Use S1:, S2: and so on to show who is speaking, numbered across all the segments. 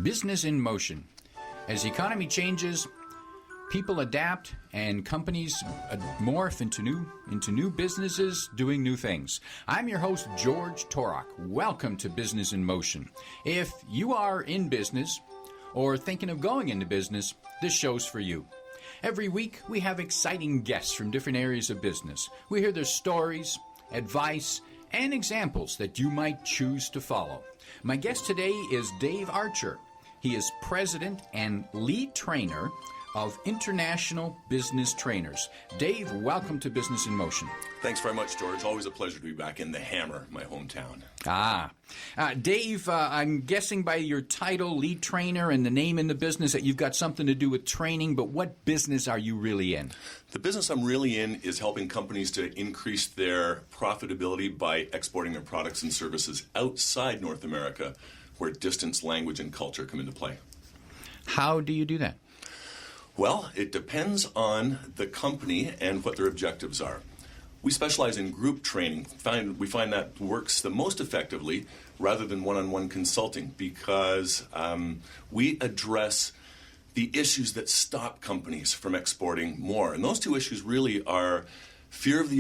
S1: Business in motion. As the economy changes, people adapt and companies morph into new businesses doing new things. I'm your host, George Torok. Welcome to Business in Motion. If you are in business or thinking of going into business, this show's for you. Every week, we have exciting guests from different areas of business. We hear their stories, advice, and examples that you might choose to follow. My guest today is Dave Archer. He is president and lead trainer of International Business Trainers. Dave, welcome to Business in Motion.
S2: Thanks very much, George. Always a pleasure to be back in the Hammer, my hometown.
S1: Dave, I'm guessing by your title, lead trainer, and the name in the business that you've got something to do with training, but what business are you really in?
S2: The business I'm really in is helping companies to increase their profitability by exporting their products and services outside North America, where distance, language, and culture come into play.
S1: How do you do that?
S2: Well, it depends on the company and what their objectives are. We specialize in group training. We find that works the most effectively rather than one-on-one consulting because we address the issues that stop companies from exporting more. And those two issues really are fear of the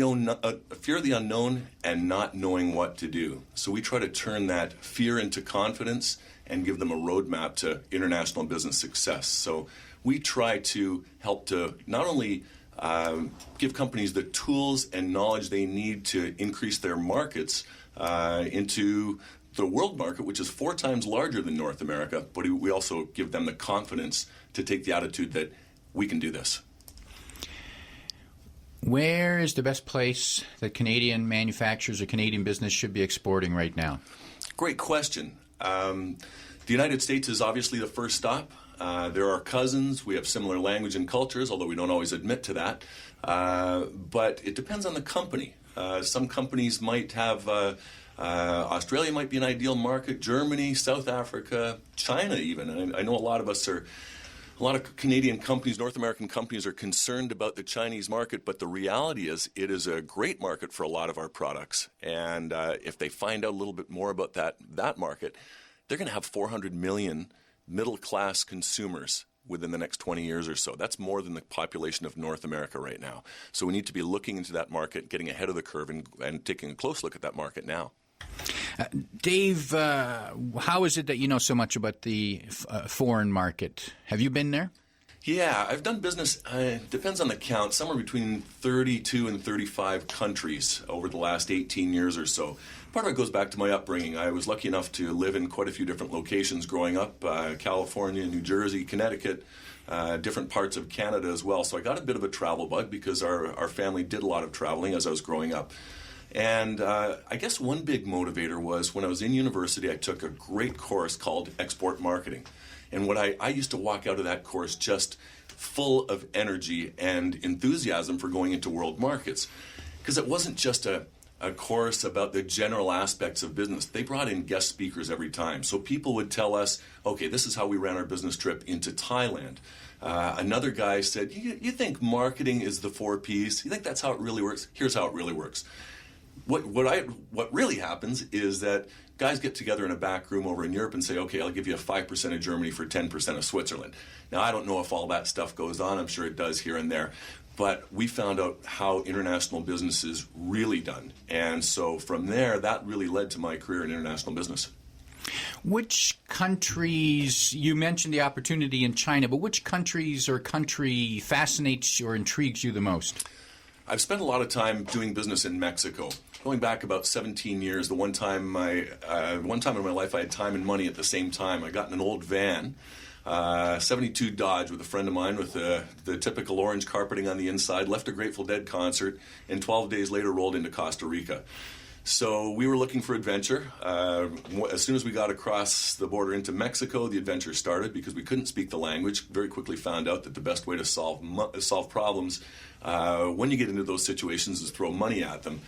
S2: unknown and not knowing what to do. So we try to turn that fear into confidence and give them a roadmap to international business success. So we try to help to not only give companies the tools and knowledge they need to increase their markets into the world market, which is 4 times larger than North America, but we also give them the confidence to take the attitude that we can do this.
S1: Where is the best place that Canadian manufacturers or Canadian business should be exporting right now?
S2: Great question. The United States is obviously the first stop. There are cousins. We have similar language and cultures, although we don't always admit to that. But it depends on the company. Some companies might have, Australia might be an ideal market, Germany, South Africa, China even. I know a lot of Canadian companies, North American companies are concerned about the Chinese market, but the reality is it is a great market for a lot of our products. And if they find out a little bit more about that market, they're going to have 400 million middle-class consumers within the next 20 years or so. That's more than the population of North America right now. So we need to be looking into that market, getting ahead of the curve, and taking a close look at that market now.
S1: Dave, how is it that you know so much about the foreign market? Have you been there?
S2: Yeah, I've done business, depends on the count, somewhere between 32 and 35 countries over the last 18 years or so. Part of it goes back to my upbringing. I was lucky enough to live in quite a few different locations growing up, California, New Jersey, Connecticut, different parts of Canada as well. So I got a bit of a travel bug because our family did a lot of traveling as I was growing up. And I guess one big motivator was when I was in university, I took a great course called Export Marketing. And what I used to walk out of that course just full of energy and enthusiasm for going into world markets. Because it wasn't just a course about the general aspects of business. They brought in guest speakers every time. So people would tell us, okay, this is how we ran our business trip into Thailand. Another guy said, you think marketing is the 4 Ps? You think that's how it really works? Here's how it really works. What really happens is that guys get together in a back room over in Europe and say, okay, I'll give you a 5% of Germany for 10% of Switzerland. Now, I don't know if all that stuff goes on. I'm sure it does here and there. But we found out how international business is really done. And so from there, that really led to my career in international business.
S1: Which countries, you mentioned the opportunity in China, but which countries or country fascinates or intrigues you the most?
S2: I've spent a lot of time doing business in Mexico. Going back about 17 years, the one time in my life I had time and money at the same time. I got in an old van, 72 Dodge with a friend of mine with the typical orange carpeting on the inside, left a Grateful Dead concert, and 12 days later rolled into Costa Rica. So we were looking for adventure. As soon as we got across the border into Mexico, the adventure started because we couldn't speak the language. Very quickly found out that the best way to solve problems when you get into those situations is throw money at them.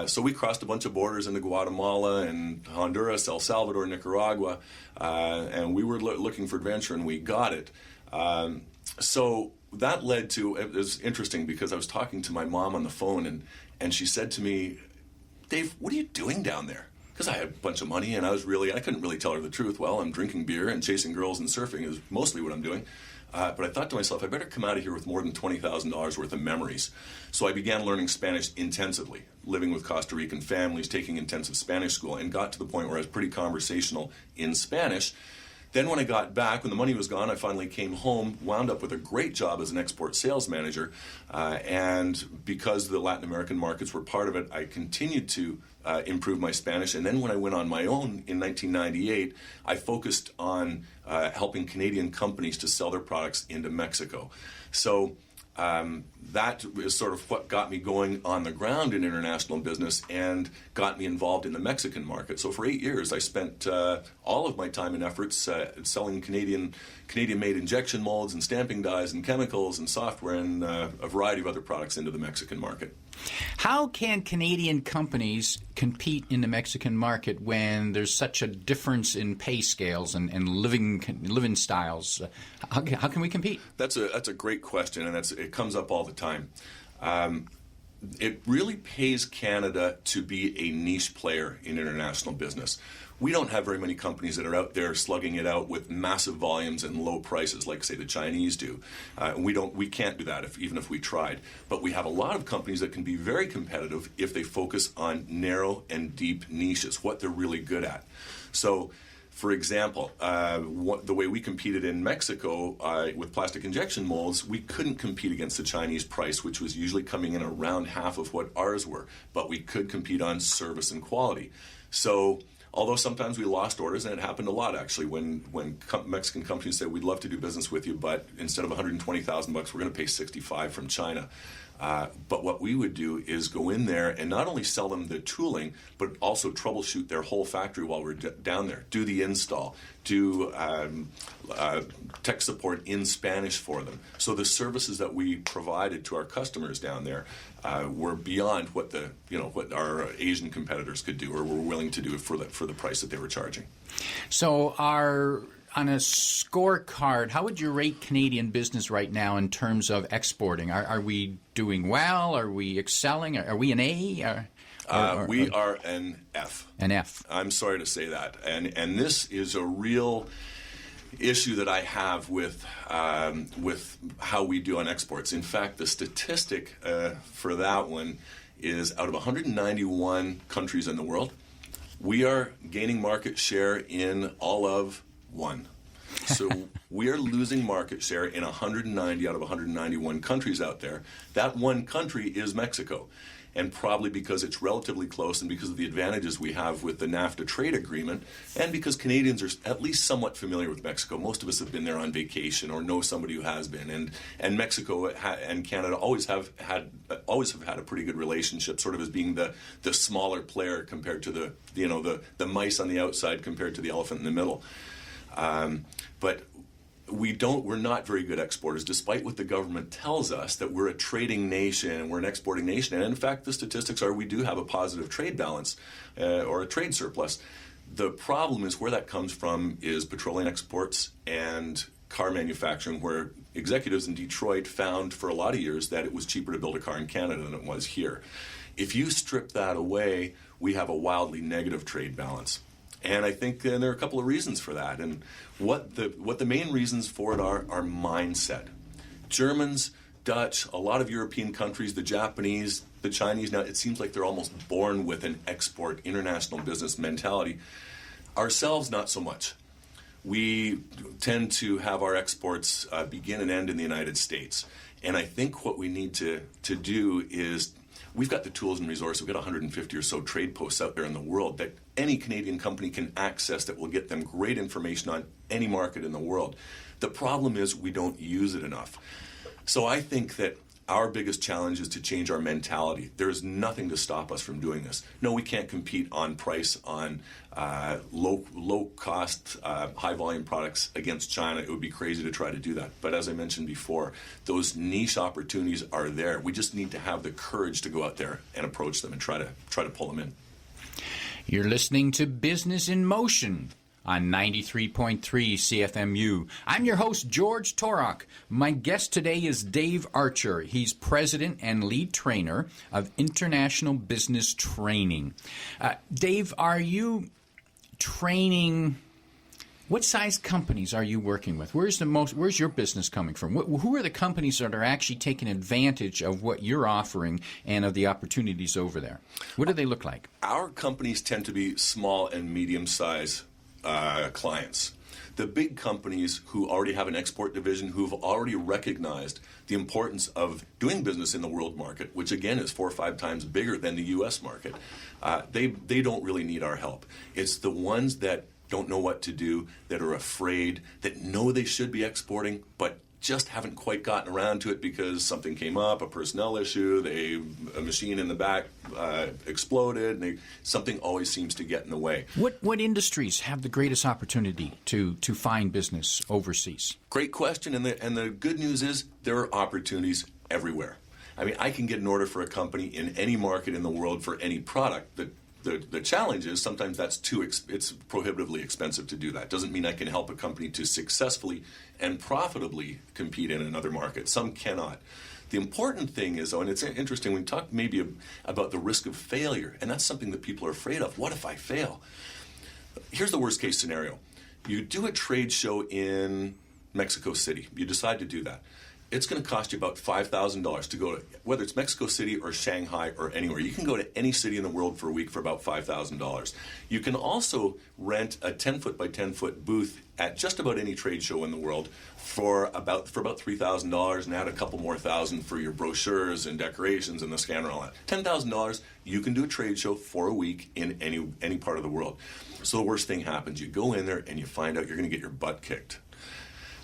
S2: So we crossed a bunch of borders into Guatemala and Honduras, El Salvador, Nicaragua, and we were looking for adventure, and we got it. So that led to, it was interesting because I was talking to my mom on the phone, and she said to me, Dave, what are you doing down there? because I had a bunch of money and I couldn't really tell her the truth. Well, I'm drinking beer and chasing girls and surfing is mostly what I'm doing. But I thought to myself, I better come out of here with more than $20,000 worth of memories. So I began learning Spanish intensively, living with Costa Rican families, taking intensive Spanish school, and got to the point where I was pretty conversational in Spanish. Then when I got back, when the money was gone, I finally came home, wound up with a great job as an export sales manager. And because the Latin American markets were part of it, I continued to improve my Spanish. And then when I went on my own in 1998, I focused on helping Canadian companies to sell their products into Mexico. So that is sort of what got me going on the ground in international business and got me involved in the Mexican market. So for 8 years, I spent all of my time and efforts selling Canadian-made injection molds and stamping dyes and chemicals and software and a variety of other products into the Mexican market.
S1: How can Canadian companies compete in the Mexican market when there's such a difference in pay scales and living styles? How can we compete?
S2: That's a great question, and it comes up all the time. It really pays Canada to be a niche player in international business. We don't have very many companies that are out there slugging it out with massive volumes and low prices like, say, the Chinese do. We can't do that even if we tried. But we have a lot of companies that can be very competitive if they focus on narrow and deep niches, what they're really good at. So, for example, the way we competed in Mexico with plastic injection molds, we couldn't compete against the Chinese price, which was usually coming in around half of what ours were. But we could compete on service and quality. So, although sometimes we lost orders, and it happened a lot actually, when Mexican companies said, we'd love to do business with you, but instead of $120,000, we're going to pay $65,000 from China. But what we would do is go in there and not only sell them the tooling, but also troubleshoot their whole factory while we're down there. Do the install, do tech support in Spanish for them. So the services that we provided to our customers down there were beyond what what our Asian competitors could do or were willing to do for the price that they were charging.
S1: So on a scorecard, how would you rate Canadian business right now in terms of exporting? Are we doing well? Are we excelling? Are we an A?
S2: We are an F.
S1: An F.
S2: I'm sorry to say that. And this is a real issue that I have with how we do on exports. In fact, the statistic for that one is out of 191 countries in the world, we are gaining market share in all of one. So we are losing market share in 190 out of 191 countries out there. That one country is Mexico. And probably because it's relatively close and because of the advantages we have with the NAFTA trade agreement and because Canadians are at least somewhat familiar with Mexico. Most of us have been there on vacation or know somebody who has been. And Mexico and Canada always have had a pretty good relationship, sort of as being the smaller player compared to the mice on the outside compared to the elephant in the middle. But we're not very good exporters, despite what the government tells us, that we're a trading nation and we're an exporting nation. And in fact, the statistics are we do have a positive trade balance or a trade surplus. The problem is where that comes from is petroleum exports and car manufacturing, where executives in Detroit found for a lot of years that it was cheaper to build a car in Canada than it was here. If you strip that away, we have a wildly negative trade balance. And I think there are a couple of reasons for that. And what the main reasons for it are mindset. Germans, Dutch, a lot of European countries, the Japanese, the Chinese, now it seems like they're almost born with an export, international business mentality. Ourselves, not so much. We tend to have our exports begin and end in the United States. And I think what we need to do is, we've got the tools and resources. We've got 150 or so trade posts out there in the world that any Canadian company can access that will get them great information on any market in the world. The problem is we don't use it enough. So I think that our biggest challenge is to change our mentality. There is nothing to stop us from doing this. No, we can't compete on price on low-cost, high-volume products against China. It would be crazy to try to do that. But as I mentioned before, those niche opportunities are there. We just need to have the courage to go out there and approach them and try to pull them in.
S1: You're listening to Business in Motion on 93.3 CFMU. I'm your host, George Torok. My guest today is Dave Archer. He's president and lead trainer of International Business Training. Dave, are you training... What size companies are you working with? Where's your business coming from? Who are the companies that are actually taking advantage of what you're offering and of the opportunities over there? What do they look like?
S2: Our companies tend to be small and medium-sized clients. The big companies who already have an export division, who've already recognized the importance of doing business in the world market, which again is 4 or 5 times bigger than the U.S. market, they don't really need our help. It's the ones that don't know what to do, that are afraid, that know they should be exporting, but just haven't quite gotten around to it because something came up, a personnel issue, a machine in the back exploded, and something always seems to get in the way.
S1: What industries have the greatest opportunity to find business overseas? Great
S2: question, and the good news is there are opportunities everywhere. I mean, I can get an order for a company in any market in the world for any product. The challenge is sometimes it's prohibitively expensive to do that. Doesn't mean I can help a company to successfully and profitably compete in another market. Some cannot. The important thing is, though, and it's interesting, we talk maybe about the risk of failure, and that's something that people are afraid of. What if I fail? Here's the worst case scenario. You do a trade show in Mexico City. You decide to do that. It's going to cost you about $5,000 to go to, whether it's Mexico City or Shanghai or anywhere. You can go to any city in the world for a week for about $5,000. You can also rent a 10-foot by 10-foot booth at just about any trade show in the world for about $3,000 and add a couple more thousand for your brochures and decorations and the scanner and all that. $10,000, you can do a trade show for a week in any part of the world. So the worst thing happens. You go in there and you find out you're going to get your butt kicked.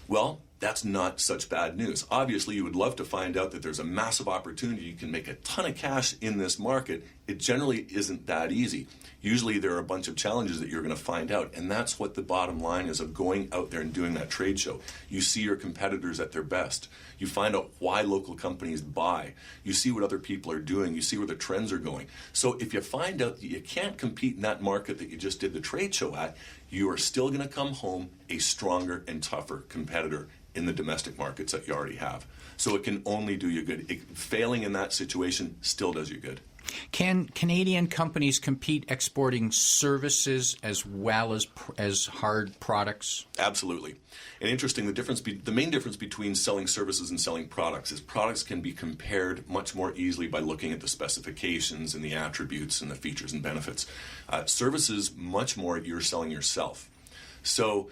S2: Well, that's not such bad news. Obviously, you would love to find out that there's a massive opportunity. You can make a ton of cash in this market. It generally isn't that easy. Usually, there are a bunch of challenges that you're going to find out, and that's what the bottom line is of going out there and doing that trade show. You see your competitors at their best. You find out why local companies buy. You see what other people are doing. You see where the trends are going. So if you find out that you can't compete in that market that you just did the trade show at, you are still going to come home a stronger and tougher competitor in the domestic markets that you already have. So it can only do you good. Failing in that situation still does you good.
S1: Can Canadian companies compete exporting services as well as hard products?
S2: Absolutely. And interesting, the main difference between selling services and selling products is products can be compared much more easily by looking at the specifications and the attributes and the features and benefits. Services, much more, you're selling yourself. So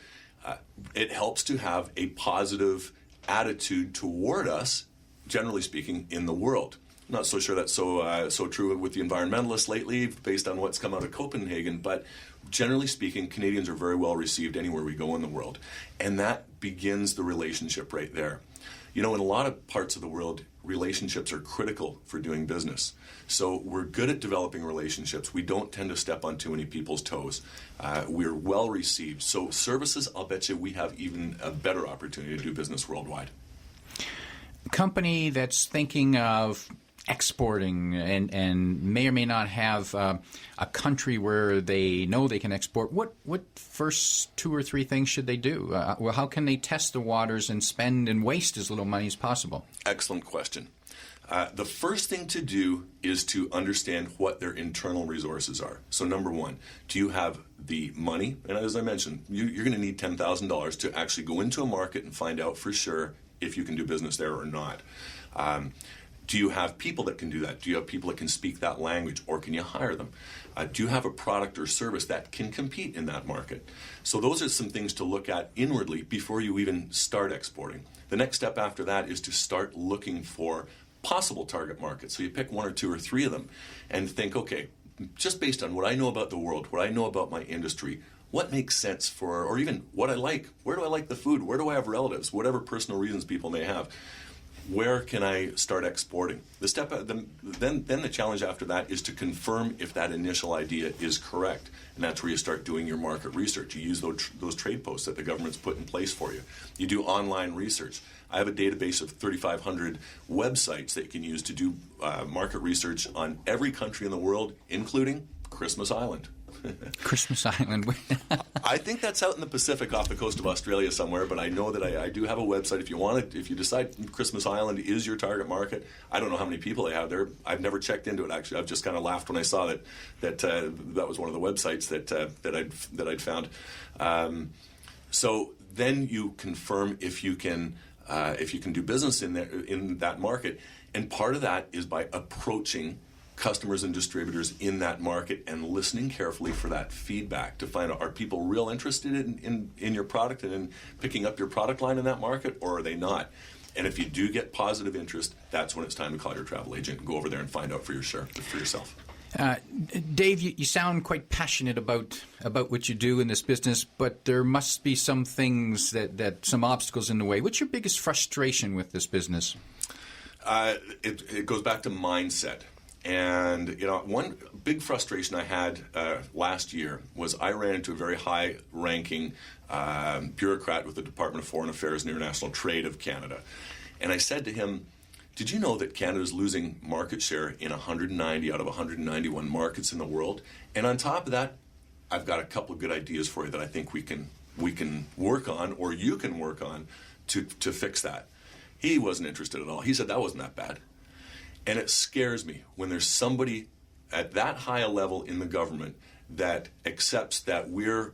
S2: it helps to have a positive attitude toward us, generally speaking, in the world. I'm not so sure that's so true with the environmentalists lately, based on what's come out of Copenhagen, but generally speaking, Canadians are very well received anywhere we go in the world, and that begins the relationship right there. You know, in a lot of parts of the world, relationships are critical for doing business. So we're good at developing relationships. We don't tend to step on too many people's toes. We're well received. So services, I'll bet you we have even a better opportunity to do business worldwide.
S1: A company that's thinking of exporting and may or may not have a country where they know they can export, what first 2 or 3 things should they do? Well, how can they test the waters and spend and waste as little money as possible?
S2: Excellent question. The first thing to do is to understand what their internal resources are. So number one, do you have the money? And as I mentioned, you're going to need $10,000 to actually go into a market and find out for sure if you can do business there or not. Do you have people that can do that? Do you have people that can speak that language, or can you hire them? Do you have a product or service that can compete in that market? So those are some things to look at inwardly before you even start exporting. The next step after that is to start looking for possible target markets. So you pick 1 or 2 or 3 of them and think, okay, just based on what I know about the world, what I know about my industry, what makes sense for, or even what I like, where do I like the food, where do I have relatives, whatever personal reasons people may have. Where can I start exporting? Then the challenge after that is to confirm if that initial idea is correct. And that's where you start doing your market research. You use those trade posts that the government's put in place for you. You do online research. I have a database of 3,500 websites that you can use to do market research on every country in the world, including Christmas Island.
S1: Christmas Island.
S2: I think that's out in the Pacific off the coast of Australia somewhere, but I know that I do have a website. If you want it, if you decide Christmas Island is your target market, I don't know how many people they have there. I've never checked into it, actually. I've just kind of laughed when I saw that was one of the websites that I'd found. So then you confirm if you can do business in that market, and part of that is by approaching customers and distributors in that market and listening carefully for that feedback to find out, are people real interested in your product and in picking up your product line in that market, or are they not? And if you do get positive interest, that's when it's time to call your travel agent and go over there and find out for yourself.
S1: Dave, you sound quite passionate about what you do in this business, but there must be some things some obstacles in the way. What's your biggest frustration with this business?
S2: It goes back to mindset. And, one big frustration I had last year was I ran into a very high-ranking bureaucrat with the Department of Foreign Affairs and International Trade of Canada. And I said to him, did you know that Canada is losing market share in 190 out of 191 markets in the world? And on top of that, I've got a couple of good ideas for you that I think we can work on, or you can work on, to fix that. He wasn't interested at all. He said that wasn't that bad. And it scares me when there's somebody at that high a level in the government that accepts that we're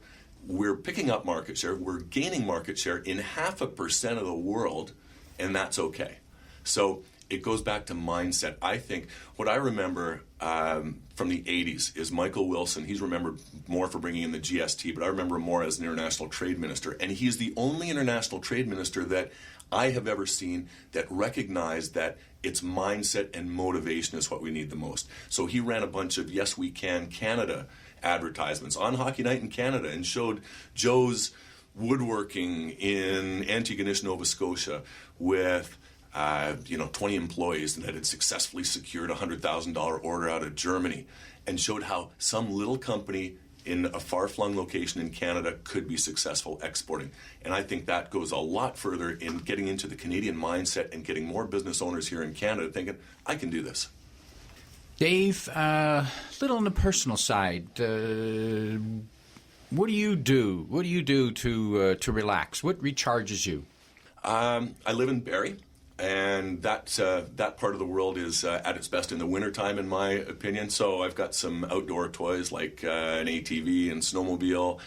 S2: picking up market share, we're gaining market share in 0.5% of the world, and that's okay. So it goes back to mindset. I think what I remember from the 80s is Michael Wilson. He's remembered more for bringing in the GST, but I remember him more as an international trade minister. And he's the only international trade minister that I have ever seen that recognized that it's mindset and motivation is what we need the most. So he ran a bunch of Yes We Can Canada advertisements on Hockey Night in Canada and showed Joe's woodworking in Antigonish, Nova Scotia with 20 employees that had successfully secured a $100,000 order out of Germany, and showed how some little company in a far-flung location in Canada could be successful exporting. And I think that goes a lot further in getting into the Canadian mindset and getting more business owners here in Canada thinking, I can do this.
S1: Dave, little on the personal side, what do you do? What do you do to relax? What recharges you?
S2: I live in Barrie. And that part of the world is at its best in the wintertime, in my opinion. So I've got some outdoor toys like an ATV and snowmobile.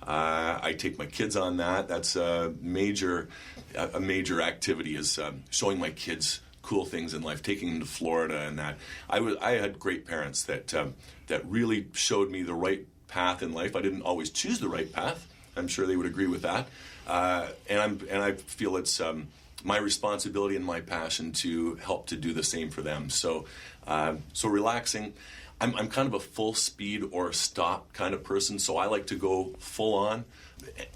S2: I take my kids on that. That's a major activity is showing my kids cool things in life, taking them to Florida and that. I had great parents that really showed me the right path in life. I didn't always choose the right path. I'm sure they would agree with that. And I feel it's my responsibility and my passion to help to do the same for them. So relaxing. I'm kind of a full speed or stop kind of person, so I like to go full on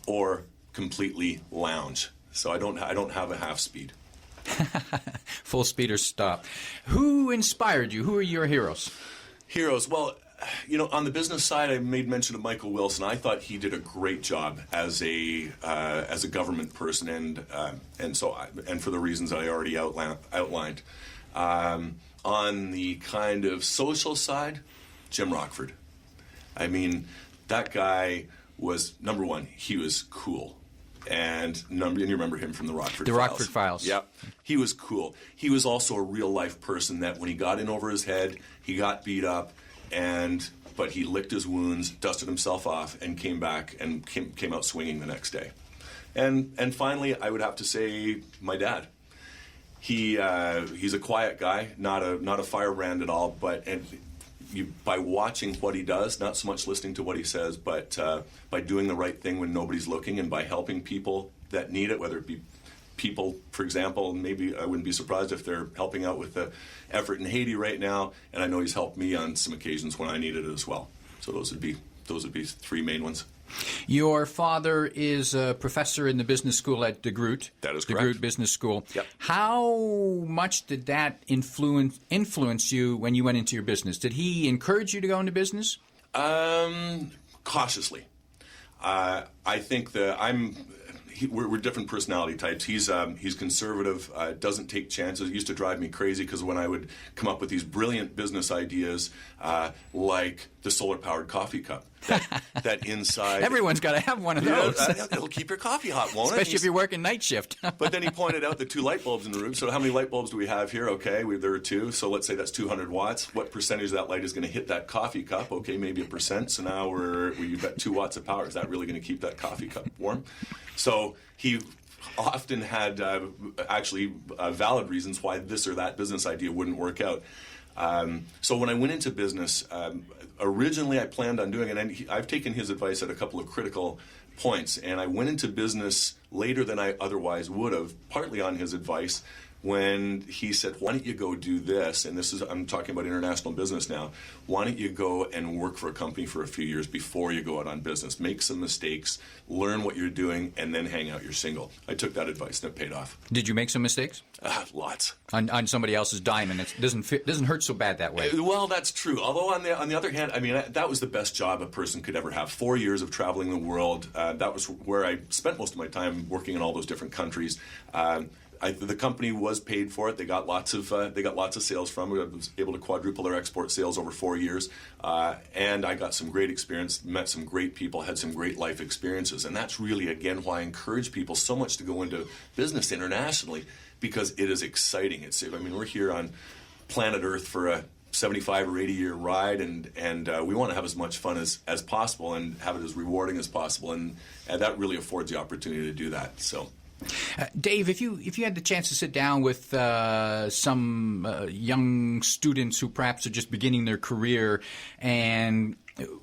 S2: or completely lounge. So I don't have a half speed.
S1: Full speed or stop. Who inspired you? Who are your heroes?
S2: Heroes. Well, on the business side, I made mention of Michael Wilson. I thought he did a great job as a government person, and for the reasons that I already outlined. On the kind of social side, Jim Rockford. I mean, that guy was, number one, he was cool. And you remember him from the Rockford Files.
S1: The Rockford Files.
S2: Yep. He was cool. He was also a real-life person that when he got in over his head, he got beat up, but he licked his wounds, dusted himself off, and came back and came out swinging the next day. And finally, I would have to say my dad. He's a quiet guy, not a firebrand at all, but by watching what he does, not so much listening to what he says, but by doing the right thing when nobody's looking, and by helping people that need it, whether it be people, for example, maybe I wouldn't be surprised if they're helping out with the effort in Haiti right now, and I know he's helped me on some occasions when I needed it as well. So those would be three main ones.
S1: Your father is a professor in the business school at DeGroote.
S2: That is correct.
S1: DeGroote Business School.
S2: Yep.
S1: How much did that influence you when you went into your business? Did he encourage you to go into business?
S2: Cautiously. I think we're different personality types. He's conservative, doesn't take chances. It used to drive me crazy because when I would come up with these brilliant business ideas, like the solar-powered coffee cup. That inside...
S1: Everyone's got to have one of those.
S2: It'll keep your coffee hot, won't it?
S1: Especially if you're working night shift.
S2: But then he pointed out the 2 light bulbs in the room. So how many light bulbs do we have here? Okay, there are 2. So let's say that's 200 watts. What percentage of that light is going to hit that coffee cup? Okay, maybe 1%. So now we've got 2 watts of power. Is that really going to keep that coffee cup warm? So he often had valid reasons why this or that business idea wouldn't work out. So when I went into business, originally I planned on doing it, and I've taken his advice at a couple of critical points, and I went into business later than I otherwise would have, partly on his advice, when he said, why don't you go do this? And I'm talking about international business now. Why don't you go and work for a company for a few years before you go out on business? Make some mistakes, learn what you're doing, and then hang out your single. I took that advice, and it paid off.
S1: Did you make some mistakes?
S2: Lots.
S1: On somebody else's dime, and it doesn't hurt so bad that way.
S2: Well, that's true. Although on the other hand, I mean, that was the best job a person could ever have. 4 years of traveling the world. That was where I spent most of my time working in all those different countries. The company was paid for it. They got lots of sales from it. I was able to quadruple their export sales over 4 years, and I got some great experience, met some great people, had some great life experiences, and that's really again why I encourage people so much to go into business internationally, because it is exciting. We're here on planet Earth for a 75 or 80 year ride, and we want to have as much fun as possible and have it as rewarding as possible, and that really affords the opportunity to do that. So.
S1: Dave, if you had the chance to sit down with some young students who perhaps are just beginning their career, and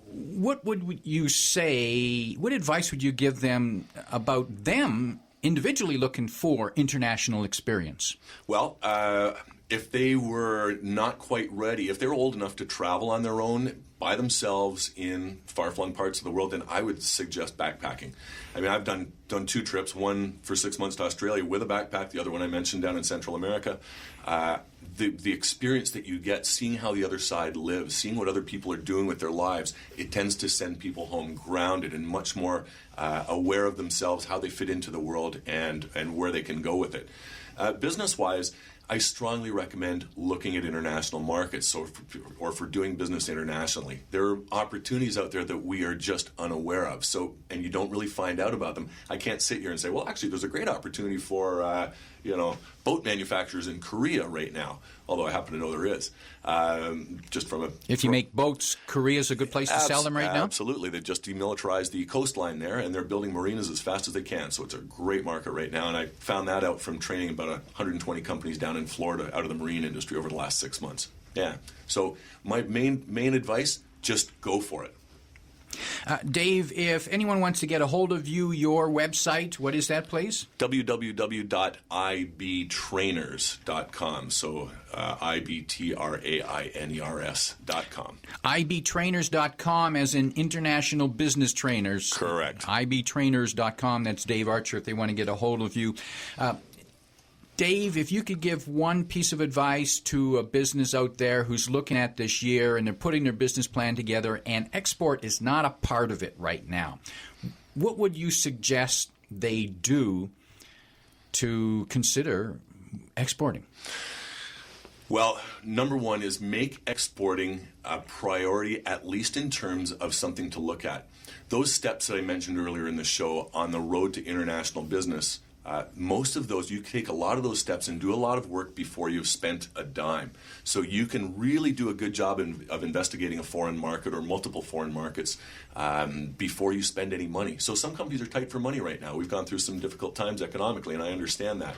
S1: what would you say? What advice would you give them about them individually looking for international experience?
S2: Well, if they were not quite ready, if they were old enough to travel on their own by themselves in far-flung parts of the world, then I would suggest backpacking. I mean, I've done 2 trips, one for 6 months to Australia with a backpack, the other one I mentioned down in Central America. The experience that you get, seeing how the other side lives, seeing what other people are doing with their lives, it tends to send people home grounded and much more aware of themselves, how they fit into the world, and where they can go with it. Business-wise, I strongly recommend looking at international markets or for doing business internationally. There are opportunities out there that we are just unaware of, and you don't really find out about them. I can't sit here and say, well, actually, there's a great opportunity for boat manufacturers in Korea right now, although I happen to know there is. If
S1: you make boats, Korea's a good place to sell them right now?
S2: Absolutely. They just demilitarized the coastline there, and they're building marinas as fast as they can, so it's a great market right now, and I found that out from training about 120 companies down in Florida out of the marine industry over the last 6 months. Yeah. So my main advice, just go for it.
S1: Dave, if anyone wants to get a hold of you, your website, what is that, please?
S2: www.ibtrainers.com. So IBTRAINERS.com.
S1: IBtrainers.com, as in International Business Trainers.
S2: Correct.
S1: IBtrainers.com. That's Dave Archer if they want to get a hold of you. Dave, if you could give one piece of advice to a business out there who's looking at this year and they're putting their business plan together and export is not a part of it right now, what would you suggest they do to consider exporting?
S2: Well, number one is make exporting a priority, at least in terms of something to look at. Those steps that I mentioned earlier in the show on the road to international business, most of those, you take a lot of those steps and do a lot of work before you've spent a dime. So you can really do a good job of investigating a foreign market or multiple foreign markets before you spend any money. So some companies are tight for money right now. We've gone through some difficult times economically, and I understand that.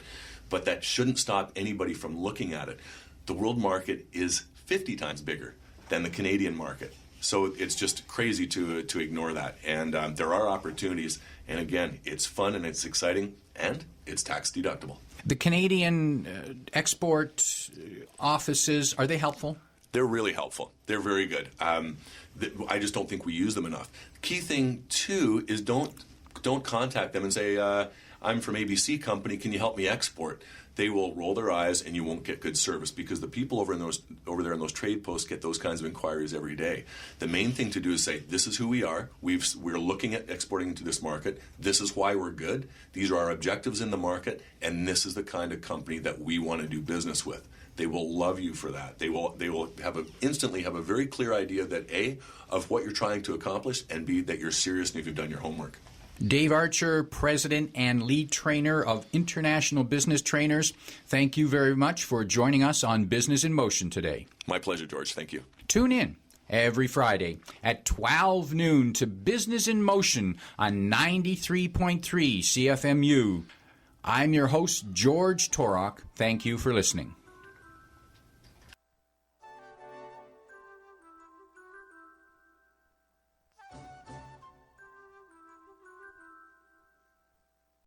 S2: But that shouldn't stop anybody from looking at it. The world market is 50 times bigger than the Canadian market. So it's just crazy to ignore that. And there are opportunities. And again, it's fun and it's exciting and it's tax deductible.
S1: The Canadian export offices, are they helpful?
S2: They're really helpful. They're very good. I just don't think we use them enough. Key thing, too, is don't contact them and say, I'm from ABC Company, can you help me export? They will roll their eyes and you won't get good service because the people over there in those trade posts get those kinds of inquiries every day. The main thing to do is say, this is who we are. We're looking at exporting into this market. This is why we're good. These are our objectives in the market, and this is the kind of company that we want to do business with. they will love you for that. They will instantly have a very clear idea that A, of what you're trying to accomplish, and B, that you're serious and if you've done your homework.
S1: Dave Archer, President and Lead Trainer of International Business Trainers, thank you very much for joining us on Business in Motion today.
S2: My pleasure, George. Thank you.
S1: Tune in every Friday at 12 noon to Business in Motion on 93.3 CFMU. I'm your host, George Torok. Thank you for listening.